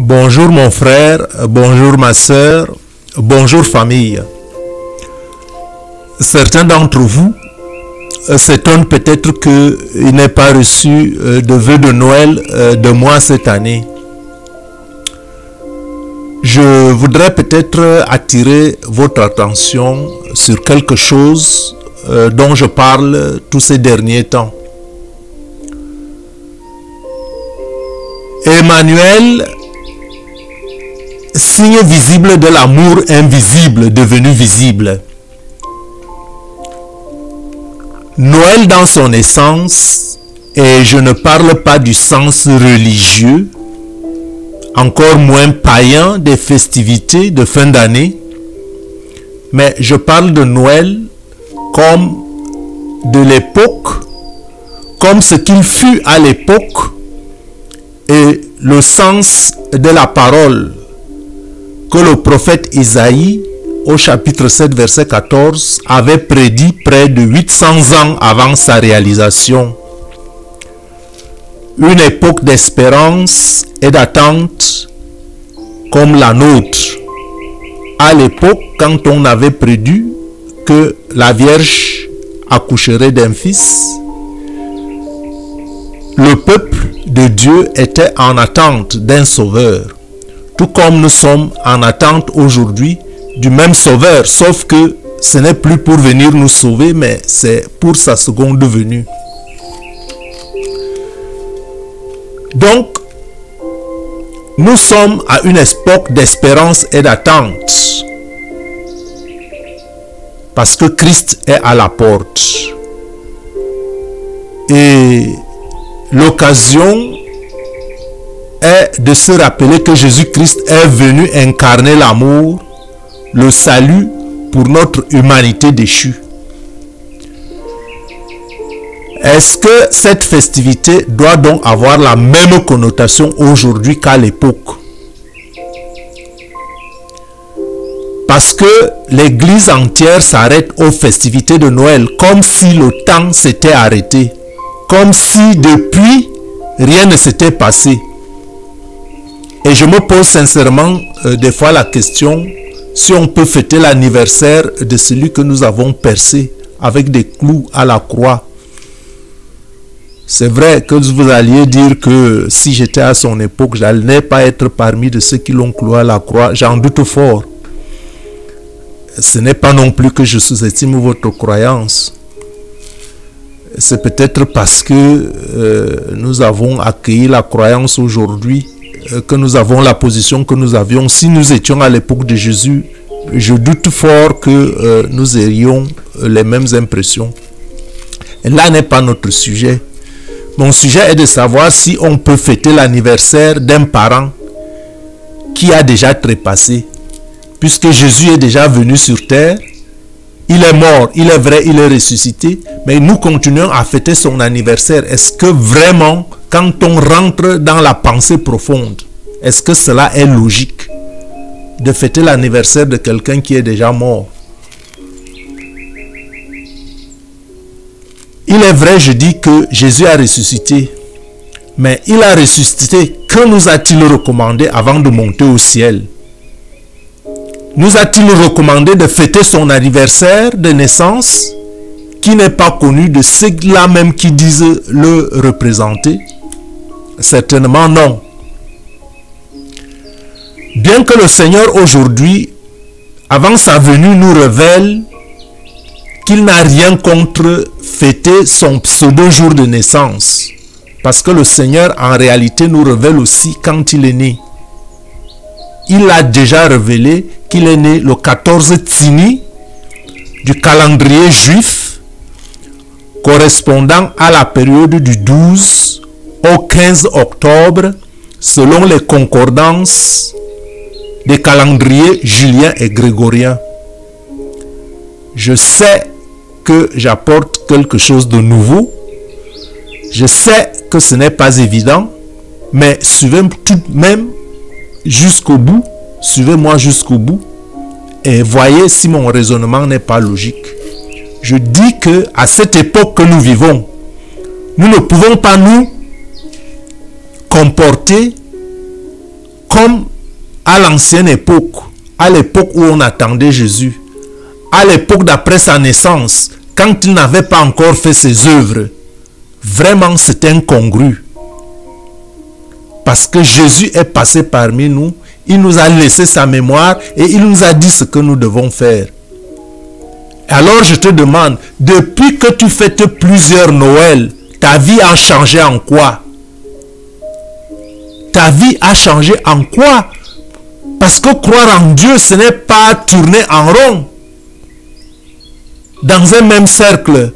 Bonjour mon frère, bonjour ma sœur, bonjour famille. Certains d'entre vous s'étonnent peut-être qu'il n'ait pas reçu de vœux de Noël de moi cette année. Je voudrais peut-être attirer votre attention sur quelque chose dont je parle tous ces derniers temps. Emmanuel, signe visible de l'amour invisible devenu visible. Noël dans son essence, et je ne parle pas du sens religieux, encore moins païen des festivités de fin d'année, mais je parle de Noël comme de l'époque, comme ce qu'il fut à l'époque, et le sens de la parole que le prophète Isaïe, au chapitre 7, verset 14, avait prédit près de 800 ans avant sa réalisation. Une époque d'espérance et d'attente comme la nôtre. À l'époque, quand on avait prédit que la Vierge accoucherait d'un fils, le peuple de Dieu était en attente d'un sauveur. Tout comme nous sommes en attente aujourd'hui du même sauveur, sauf que ce n'est plus pour venir nous sauver, mais c'est pour sa seconde venue. Donc, nous sommes à une époque d'espérance et d'attente, parce que Christ est à la porte. Et l'occasion est de se rappeler que Jésus-Christ est venu incarner l'amour, le salut pour notre humanité déchue. Est-ce que cette festivité doit donc avoir la même connotation aujourd'hui qu'à l'époque? Parce que l'Église entière s'arrête aux festivités de Noël, comme si le temps s'était arrêté, comme si depuis rien ne s'était passé. Et je me pose sincèrement des fois la question si on peut fêter l'anniversaire de celui que nous avons percé avec des clous à la croix. C'est vrai que vous alliez dire que si j'étais à son époque, je n'allais pas être parmi de ceux qui l'ont cloué à la croix. J'en doute fort. Ce n'est pas non plus que je sous-estime votre croyance. C'est peut-être parce que nous avons accueilli la croyance aujourd'hui que nous avons la position que nous avions. Si nous étions à l'époque de Jésus, je doute fort que nous ayons les mêmes impressions. Et là n'est pas notre sujet. Mon sujet est de savoir si on peut fêter l'anniversaire d'un parent qui a déjà trépassé. Puisque Jésus est déjà venu sur terre, il est mort, il est vrai, il est ressuscité, mais nous continuons à fêter son anniversaire. Est-ce que vraiment, quand on rentre dans la pensée profonde, est-ce que cela est logique de fêter l'anniversaire de quelqu'un qui est déjà mort? Il est vrai, je dis que Jésus a ressuscité, mais il a ressuscité, que nous a-t-il recommandé avant de monter au ciel? Nous a-t-il recommandé de fêter son anniversaire de naissance qui n'est pas connu de ceux-là même qui disent le représenter? Certainement non. Bien que le Seigneur aujourd'hui, avant sa venue, nous révèle qu'il n'a rien contre fêter son pseudo-jour de naissance. Parce que le Seigneur en réalité nous révèle aussi quand il est né. Il a déjà révélé qu'il est né le 14 Tsini du calendrier juif, correspondant à la période du 12 au 15 octobre, selon les concordances des calendriers julien et grégorien. Je sais que j'apporte quelque chose de nouveau. Je sais que ce n'est pas évident, mais suivez tout de même jusqu'au bout. Suivez-moi jusqu'au bout et voyez si mon raisonnement n'est pas logique. Je dis que à cette époque que nous vivons, nous ne pouvons pas nous comporter comme à l'ancienne époque, à l'époque où on attendait Jésus, à l'époque d'après sa naissance, quand il n'avait pas encore fait ses œuvres. Vraiment, c'est incongru. Parce que Jésus est passé parmi nous, il nous a laissé sa mémoire et il nous a dit ce que nous devons faire. Alors je te demande, depuis que tu fêtes plusieurs Noëls, ta vie a changé en quoi? Ta vie a changé en quoi? Parce que croire en Dieu, ce n'est pas tourner en rond dans un même cercle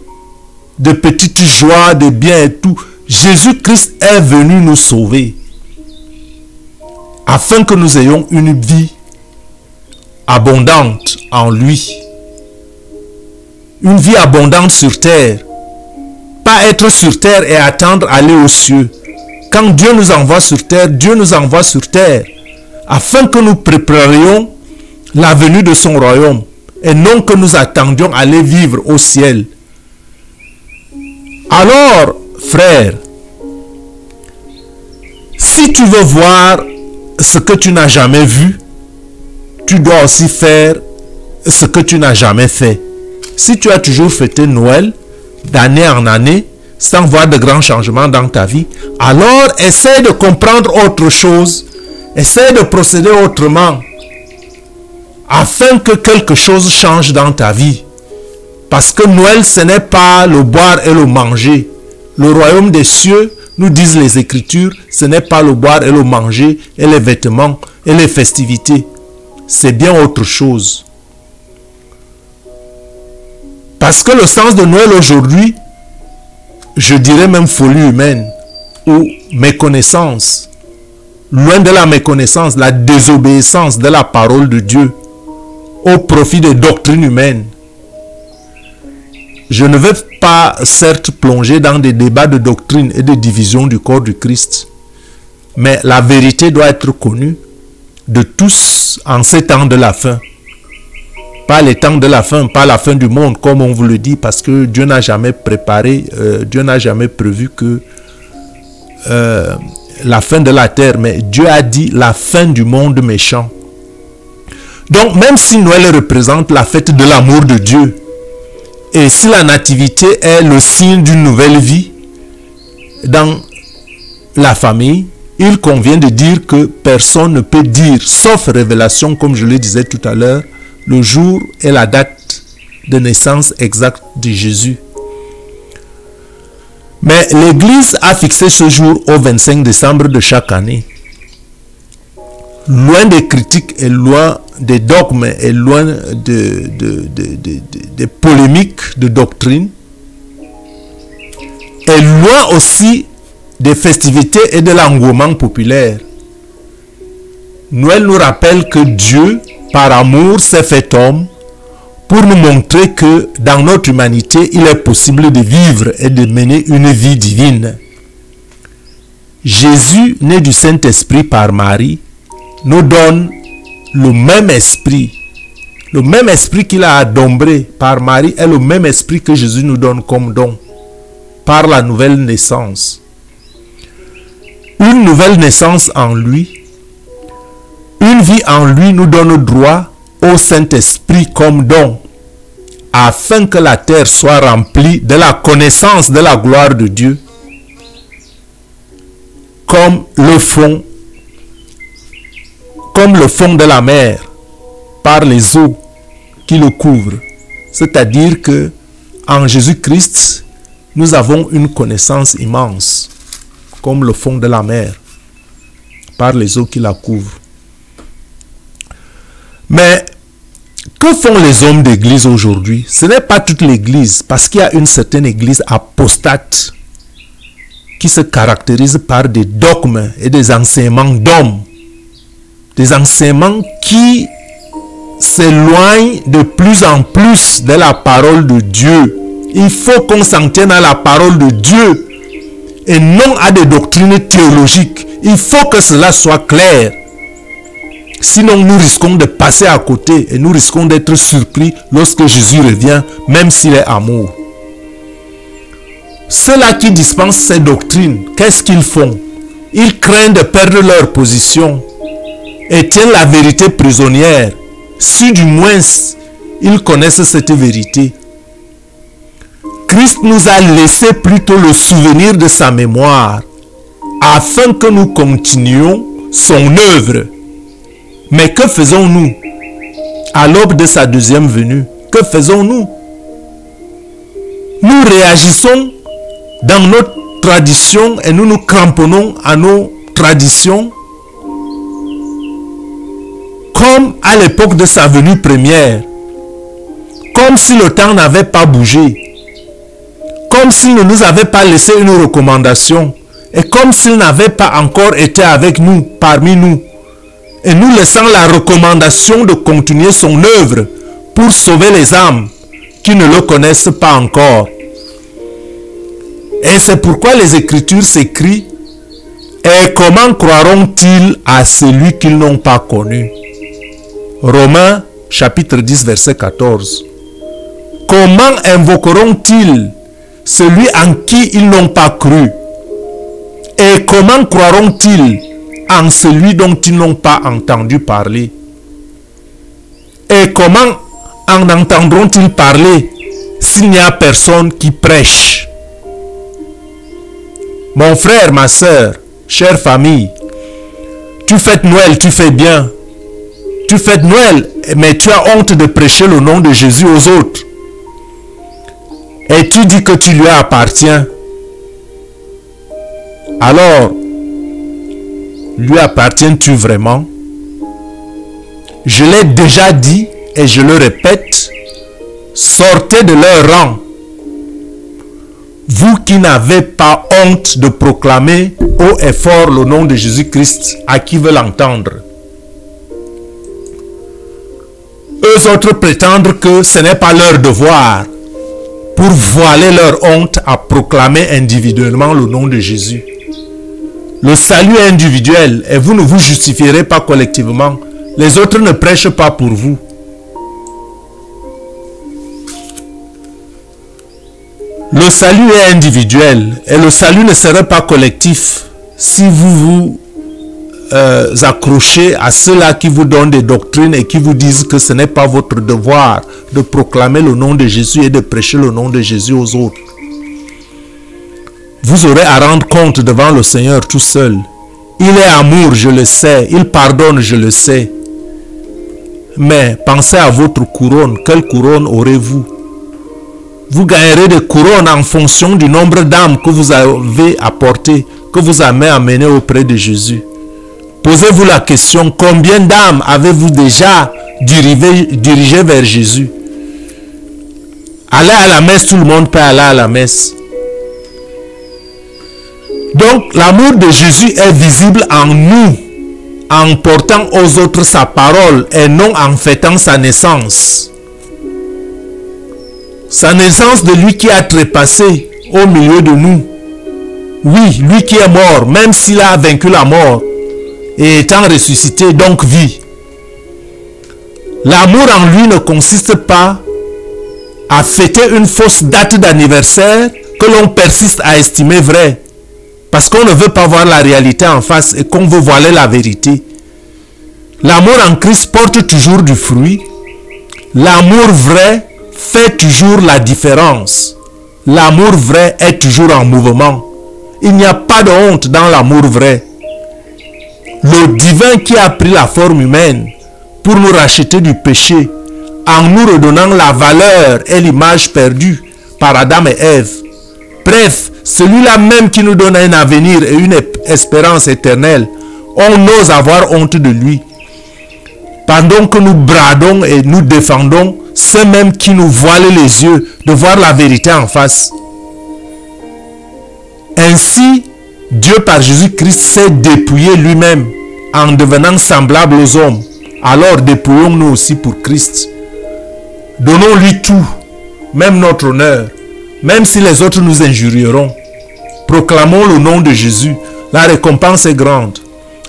de petites joies, de bien et tout. Jésus-Christ est venu nous sauver afin que nous ayons une vie abondante en lui. Une vie abondante sur terre. Pas être sur terre et attendre aller aux cieux. Quand Dieu nous envoie sur terre, Dieu nous envoie sur terre afin que nous préparions la venue de son royaume et non que nous attendions aller vivre au ciel. Alors, frère, si tu veux voir ce que tu n'as jamais vu, tu dois aussi faire ce que tu n'as jamais fait. Si tu as toujours fêté Noël d'année en année sans voir de grands changements dans ta vie, alors essaie de comprendre autre chose, essaie de procéder autrement afin que quelque chose change dans ta vie. Parce que Noël, ce n'est pas le boire et le manger. Le royaume des cieux, nous disent les Écritures, ce n'est pas le boire et le manger et les vêtements et les festivités. C'est bien autre chose. Parce que le sens de Noël aujourd'hui, je dirais même folie humaine ou méconnaissance, loin de la méconnaissance, la désobéissance de la parole de Dieu au profit des doctrines humaines. Je ne vais pas certes plonger dans des débats de doctrine et de division du corps du Christ, mais la vérité doit être connue de tous en ces temps de la fin. Pas les temps de la fin, pas la fin du monde comme on vous le dit, parce que Dieu n'a jamais préparé, Dieu n'a jamais prévu que la fin de la terre, mais Dieu a dit la fin du monde méchant. Donc même si Noël représente la fête de l'amour de Dieu, et si la nativité est le signe d'une nouvelle vie dans la famille, il convient de dire que personne ne peut dire, sauf révélation, comme je le disais tout à l'heure, le jour et la date de naissance exacte de Jésus. Mais l'Église a fixé ce jour au 25 décembre de chaque année. Loin des critiques et loin des dogmes et loin des polémiques de doctrine, et loin aussi des festivités et de l'engouement populaire. Noël nous rappelle que Dieu, par amour, s'est fait homme pour nous montrer que dans notre humanité, il est possible de vivre et de mener une vie divine. Jésus, né du Saint-Esprit par Marie, nous donne le même esprit. Le même esprit qu'il a adombré par Marie est le même esprit que Jésus nous donne comme don par la nouvelle naissance. Une nouvelle naissance en lui, une vie en lui nous donne droit au Saint-Esprit comme don, afin que la terre soit remplie de la connaissance de la gloire de Dieu, comme le fond de la mer, par les eaux qui le couvrent. C'est-à-dire que en Jésus-Christ, nous avons une connaissance immense, comme le fond de la mer, par les eaux qui la couvrent. Mais que font les hommes d'église aujourd'hui? Ce n'est pas toute l'église, parce qu'il y a une certaine église apostate qui se caractérise par des dogmes et des enseignements d'hommes. Des enseignements qui s'éloignent de plus en plus de la parole de Dieu. Il faut qu'on s'en tienne à la parole de Dieu et non à des doctrines théologiques. Il faut que cela soit clair. Sinon, nous risquons de passer à côté et nous risquons d'être surpris lorsque Jésus revient, même s'il est amour. Ceux-là qui dispensent ces doctrines, qu'est-ce qu'ils font? Ils craignent de perdre leur position et tiennent la vérité prisonnière, si du moins ils connaissent cette vérité. Christ nous a laissé plutôt le souvenir de sa mémoire, afin que nous continuions son œuvre. Mais que faisons-nous à l'aube de sa deuxième venue? Que faisons-nous? Nous réagissons dans notre tradition et nous nous cramponnons à nos traditions comme à l'époque de sa venue première, comme si le temps n'avait pas bougé, comme s'il ne nous avait pas laissé une recommandation et comme s'il n'avait pas encore été avec nous, parmi nous, et nous laissant la recommandation de continuer son œuvre pour sauver les âmes qui ne le connaissent pas encore. Et c'est pourquoi les Écritures s'écrient: et comment croiront-ils à celui qu'ils n'ont pas connu? Romains chapitre 10 verset 14. Comment invoqueront-ils celui en qui ils n'ont pas cru? Et comment croiront-ils en celui dont ils n'ont pas entendu parler? Et comment en entendront-ils parler s'il n'y a personne qui prêche? Mon frère, ma soeur, chère famille, tu fêtes Noël, tu fais bien. Tu fêtes Noël, mais tu as honte de prêcher le nom de Jésus aux autres. Et tu dis que tu lui appartiens. Alors, lui appartiens-tu vraiment? Je l'ai déjà dit et je le répète, sortez de leur rang. Vous qui n'avez pas honte de proclamer haut et fort le nom de Jésus-Christ à qui veut l'entendre. Eux autres prétendent que ce n'est pas leur devoir pour voiler leur honte à proclamer individuellement le nom de Jésus. Le salut est individuel et vous ne vous justifierez pas collectivement. Les autres ne prêchent pas pour vous. Le salut est individuel et le salut ne serait pas collectif si vous vous accrochez à ceux-là qui vous donnent des doctrines et qui vous disent que ce n'est pas votre devoir de proclamer le nom de Jésus et de prêcher le nom de Jésus aux autres. Vous aurez à rendre compte devant le Seigneur tout seul. Il est amour, je le sais. Il pardonne, je le sais. Mais pensez à votre couronne. Quelle couronne aurez-vous? Vous gagnerez des couronnes en fonction du nombre d'âmes que vous avez apportées, que vous avez amenées auprès de Jésus. Posez-vous la question, combien d'âmes avez-vous déjà dirigées vers Jésus? Allez à la messe, tout le monde peut aller à la messe. Donc, l'amour de Jésus est visible en nous, en portant aux autres sa parole et non en fêtant sa naissance. Sa naissance de lui qui a trépassé au milieu de nous. Oui, lui qui est mort, même s'il a vaincu la mort, et étant ressuscité, donc vit. L'amour en lui ne consiste pas à fêter une fausse date d'anniversaire que l'on persiste à estimer vraie, parce qu'on ne veut pas voir la réalité en face et qu'on veut voiler la vérité. L'amour en Christ porte toujours du fruit. L'amour vrai fait toujours la différence. L'amour vrai est toujours en mouvement. Il n'y a pas de honte dans l'amour vrai. Le divin qui a pris la forme humaine pour nous racheter du péché, en nous redonnant la valeur et l'image perdue par Adam et Ève. Bref, celui-là même qui nous donne un avenir et une espérance éternelle, on ose avoir honte de lui. Pendant que nous bradons et nous défendons ceux mêmes qui nous voilent les yeux de voir la vérité en face. Ainsi, Dieu par Jésus-Christ s'est dépouillé lui-même en devenant semblable aux hommes. Alors dépouillons-nous aussi pour Christ. Donnons-lui tout, même notre honneur, même si les autres nous injurieront. Proclamons le nom de Jésus. La récompense est grande.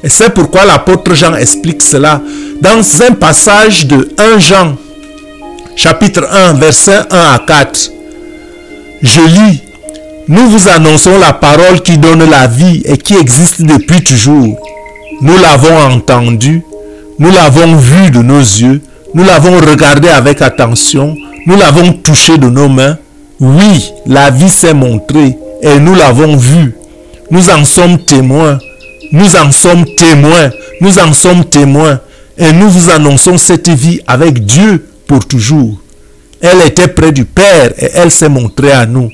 Et c'est pourquoi l'apôtre Jean explique cela dans un passage de 1 Jean, chapitre 1, versets 1 à 4. Je lis: nous vous annonçons la parole qui donne la vie et qui existe depuis toujours. Nous l'avons entendue, nous l'avons vu de nos yeux, nous l'avons regardé avec attention, nous l'avons touché de nos mains. Oui, la vie s'est montrée et nous l'avons vu. Nous en sommes témoins. Nous en sommes témoins. Nous en sommes témoins. Et nous vous annonçons cette vie avec Dieu pour toujours. Elle était près du Père et elle s'est montrée à nous.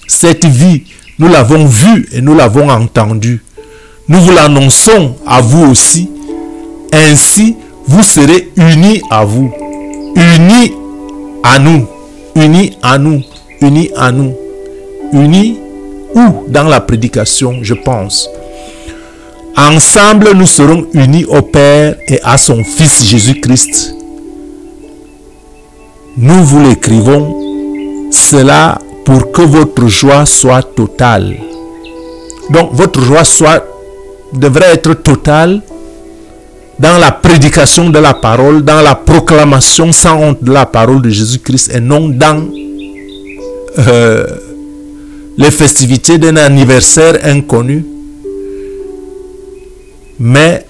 Cette vie, nous l'avons vue et nous l'avons entendue. Nous vous l'annonçons à vous aussi. Ainsi, vous serez unis à vous. Unis à nous. Unis à nous. Unis à nous. Unis où? Dans la prédication, je pense. Ensemble, nous serons unis au Père et à son Fils Jésus-Christ. Nous vous l'écrivons, cela pour que votre joie soit totale. Donc, votre joie devrait être totale dans la prédication de la parole, dans la proclamation sans honte de la parole de Jésus-Christ et non dans les festivités d'un anniversaire inconnu. Mais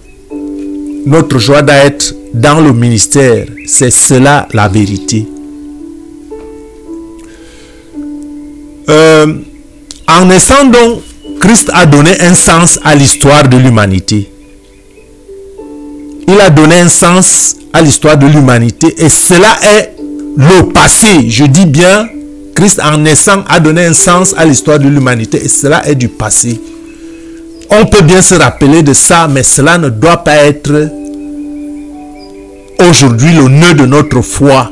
notre joie doit être dans le ministère. C'est cela la vérité. En naissant donc, Christ a donné un sens à l'histoire de l'humanité. Il a donné un sens à l'histoire de l'humanité et cela est le passé. Je dis bien, Christ en naissant a donné un sens à l'histoire de l'humanité et cela est du passé. On peut bien se rappeler de ça, mais cela ne doit pas être aujourd'hui le nœud de notre foi.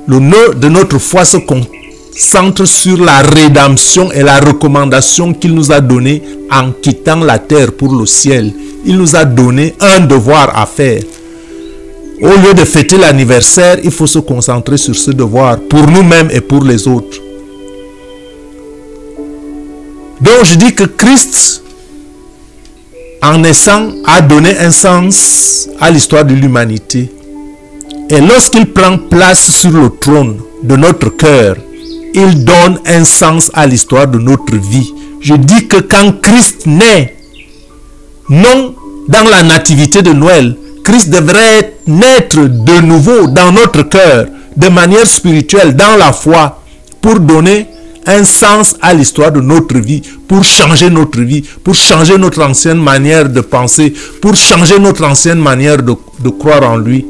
Le nœud de notre foi se concentre sur la rédemption et la recommandation qu'il nous a donnée en quittant la terre pour le ciel. Il nous a donné un devoir à faire. Au lieu de fêter l'anniversaire, il faut se concentrer sur ce devoir pour nous-mêmes et pour les autres. Donc je dis que Christ, en naissant, a donné un sens à l'histoire de l'humanité. Et lorsqu'il prend place sur le trône de notre cœur, il donne un sens à l'histoire de notre vie. Je dis que quand Christ naît, non dans la nativité de Noël, Christ devrait naître de nouveau dans notre cœur, de manière spirituelle, dans la foi, pour donner un sens à l'histoire de notre vie, pour changer notre vie, pour changer notre ancienne manière de penser, pour changer notre ancienne manière de croire en lui.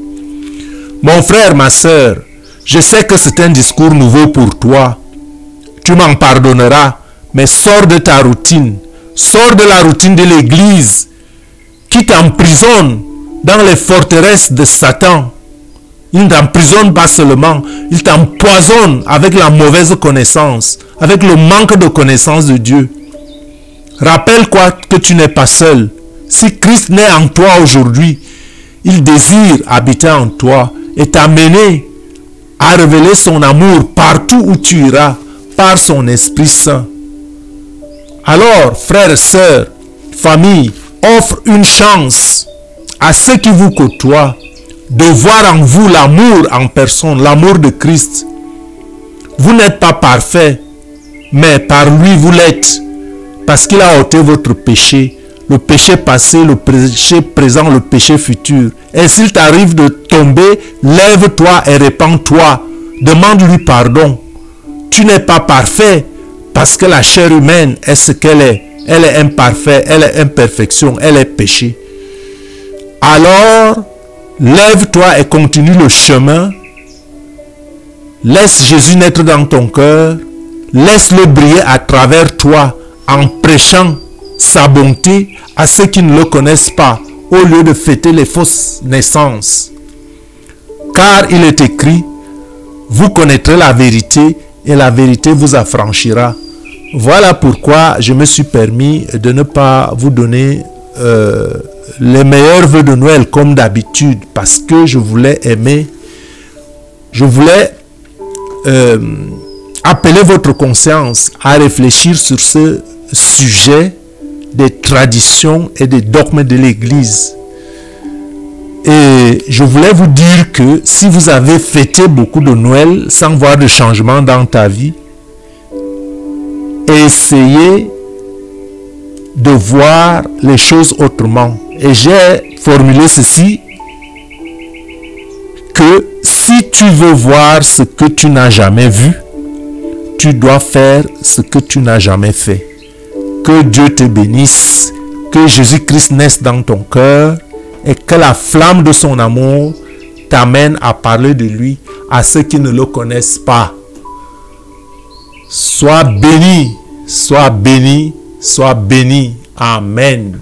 Mon frère, ma soeur, je sais que c'est un discours nouveau pour toi. Tu m'en pardonneras, mais sors de ta routine. Sors de la routine de l'église qui t'emprisonne dans les forteresses de Satan. Il ne t'emprisonne pas seulement, il t'empoisonne avec la mauvaise connaissance, avec le manque de connaissance de Dieu. Rappelle-toi que tu n'es pas seul. Si Christ naît en toi aujourd'hui, il désire habiter en toi et t'amener à révéler son amour partout où tu iras par son Esprit Saint. Alors, frères et sœurs, famille, offre une chance à ceux qui vous côtoient de voir en vous l'amour en personne, l'amour de Christ. Vous n'êtes pas parfait, mais par lui vous l'êtes, parce qu'il a ôté votre péché, le péché passé, le péché présent, le péché futur. Et s'il t'arrive de tomber, lève-toi et répands-toi, demande-lui pardon. Tu n'es pas parfait, parce que la chair humaine est ce qu'elle est. Elle est imparfaite, elle est imperfection, elle est péché. Alors, lève-toi et continue le chemin. Laisse Jésus naître dans ton cœur. Laisse-le briller à travers toi en prêchant sa bonté à ceux qui ne le connaissent pas, au lieu de fêter les fausses naissances. Car il est écrit, vous connaîtrez la vérité et la vérité vous affranchira. Voilà pourquoi je me suis permis de ne pas vous donner les meilleurs vœux de Noël comme d'habitude, parce que je voulais appeler votre conscience à réfléchir sur ce sujet des traditions et des dogmes de l'Église. Et je voulais vous dire que si vous avez fêté beaucoup de Noël sans voir de changement dans ta vie, essayez de voir les choses autrement. Et j'ai formulé ceci que si tu veux voir ce que tu n'as jamais vu, tu dois faire ce que tu n'as jamais fait. Que Dieu te bénisse, que Jésus-Christ naisse dans ton cœur et que la flamme de son amour t'amène à parler de lui à ceux qui ne le connaissent pas. Sois béni, sois béni, sois béni. Amen.